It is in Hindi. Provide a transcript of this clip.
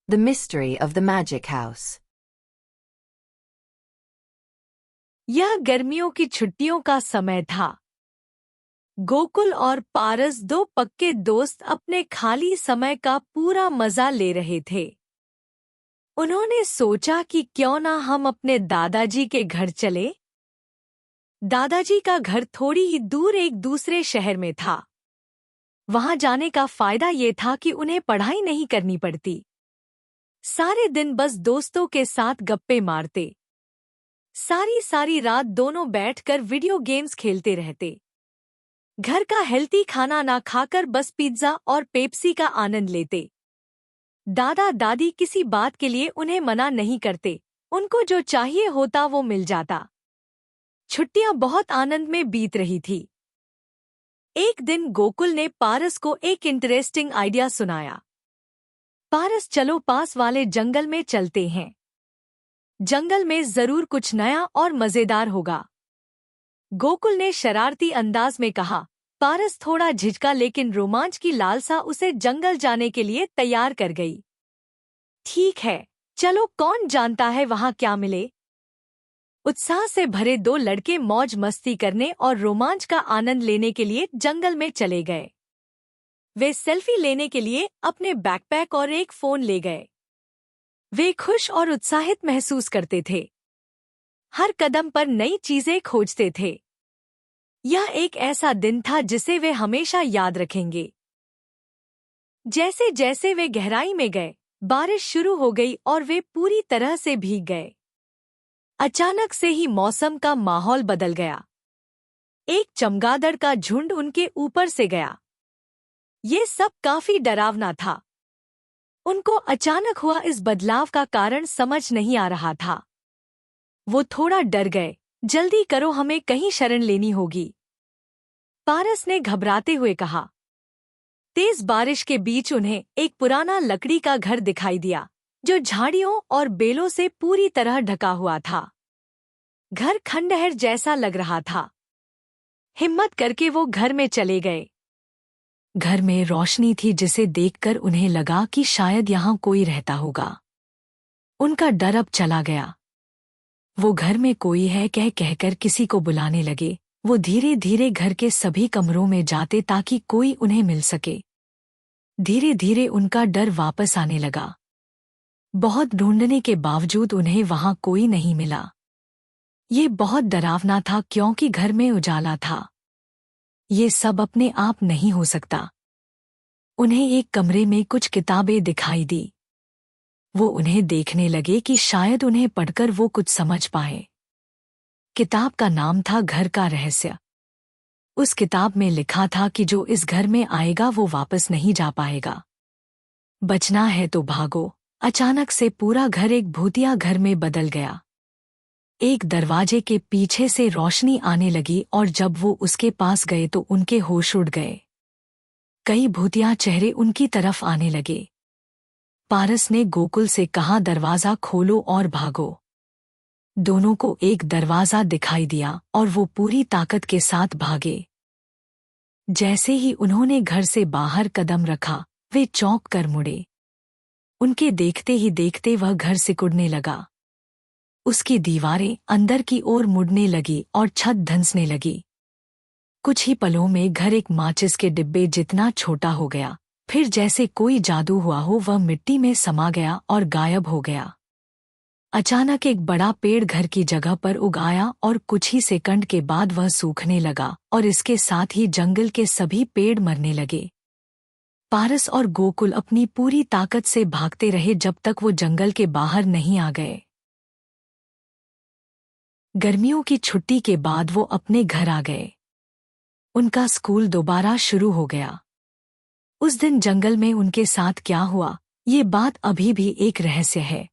The Mystery of the Magic House. यह गर्मियों की छुट्टियों का समय था। गोकुल और पारस दो पक्के दोस्त अपने खाली समय का पूरा मजा ले रहे थे। उन्होंने सोचा कि क्यों ना हम अपने दादाजी के घर चले। दादाजी का घर थोड़ी ही दूर एक दूसरे शहर में था। वहां जाने का फायदा ये था कि उन्हें पढ़ाई नहीं करनी पड़ती। सारे दिन बस दोस्तों के साथ गप्पे मारते। सारी रात दोनों बैठकर वीडियो गेम्स खेलते रहते। घर का हेल्दी खाना ना खाकर बस पिज्जा और पेप्सी का आनंद लेते। दादा दादी किसी बात के लिए उन्हें मना नहीं करते। उनको जो चाहिए होता वो मिल जाता। छुट्टियां बहुत आनंद में बीत रही थी। एक दिन गोकुल ने पारस को एक इंटरेस्टिंग आइडिया सुनाया। पारस, चलो पास वाले जंगल में चलते हैं। जंगल में जरूर कुछ नया और मजेदार होगा। गोकुल ने शरारती अंदाज में कहा। पारस थोड़ा झिझका, लेकिन रोमांच की लालसा उसे जंगल जाने के लिए तैयार कर गई। ठीक है, चलो, कौन जानता है वहां क्या मिले। उत्साह से भरे दो लड़के मौज मस्ती करने और रोमांच का आनंद लेने के लिए जंगल में चले गए। वे सेल्फी लेने के लिए अपने बैकपैक और एक फोन ले गए। वे खुश और उत्साहित महसूस करते थे। हर कदम पर नई चीजें खोजते थे। यह एक ऐसा दिन था जिसे वे हमेशा याद रखेंगे। जैसे जैसे वे गहराई में गए, बारिश शुरू हो गई और वे पूरी तरह से भीग गए। अचानक से ही मौसम का माहौल बदल गया। एक चमगादड़ का झुंड उनके ऊपर से गया। ये सब काफी डरावना था। उनको अचानक हुआ इस बदलाव का कारण समझ नहीं आ रहा था। वो थोड़ा डर गए। जल्दी करो, हमें कहीं शरण लेनी होगी, पारस ने घबराते हुए कहा। तेज बारिश के बीच उन्हें एक पुराना लकड़ी का घर दिखाई दिया, जो झाड़ियों और बेलों से पूरी तरह ढका हुआ था। घर खंडहर जैसा लग रहा था। हिम्मत करके वो घर में चले गए। घर में रोशनी थी, जिसे देखकर उन्हें लगा कि शायद यहाँ कोई रहता होगा। उनका डर अब चला गया। वो घर में कोई है कहकर किसी को बुलाने लगे। वो धीरे धीरे घर के सभी कमरों में जाते ताकि कोई उन्हें मिल सके। धीरे धीरे उनका डर वापस आने लगा। बहुत ढूंढने के बावजूद उन्हें वहां कोई नहीं मिला। ये बहुत डरावना था, क्योंकि घर में उजाला था। ये सब अपने आप नहीं हो सकता। उन्हें एक कमरे में कुछ किताबें दिखाई दी। वो उन्हें देखने लगे कि शायद उन्हें पढ़कर वो कुछ समझ पाए। किताब का नाम था घर का रहस्य। उस किताब में लिखा था कि जो इस घर में आएगा वो वापस नहीं जा पाएगा। बचना है तो भागो। अचानक से पूरा घर एक भूतिया घर में बदल गया। एक दरवाजे के पीछे से रोशनी आने लगी और जब वो उसके पास गए तो उनके होश उड़ गए। कई भूतिया चेहरे उनकी तरफ आने लगे। पारस ने गोकुल से कहा, दरवाजा खोलो और भागो। दोनों को एक दरवाजा दिखाई दिया और वो पूरी ताकत के साथ भागे। जैसे ही उन्होंने घर से बाहर कदम रखा, वे चौंक कर मुड़े। उनके देखते ही देखते वह घर सिकुड़ने लगा। उसकी दीवारें अंदर की ओर मुड़ने लगी और छत धंसने लगी। कुछ ही पलों में घर एक माचिस के डिब्बे जितना छोटा हो गया। फिर जैसे कोई जादू हुआ हो, वह मिट्टी में समा गया और गायब हो गया। अचानक एक बड़ा पेड़ घर की जगह पर उग आया और कुछ ही सेकंड के बाद वह सूखने लगा और इसके साथ ही जंगल के सभी पेड़ मरने लगे। पारस और गोकुल अपनी पूरी ताकत से भागते रहे जब तक वो जंगल के बाहर नहीं आ गए। गर्मियों की छुट्टी के बाद वो अपने घर आ गए। उनका स्कूल दोबारा शुरू हो गया। उस दिन जंगल में उनके साथ क्या हुआ, ये बात अभी भी एक रहस्य है।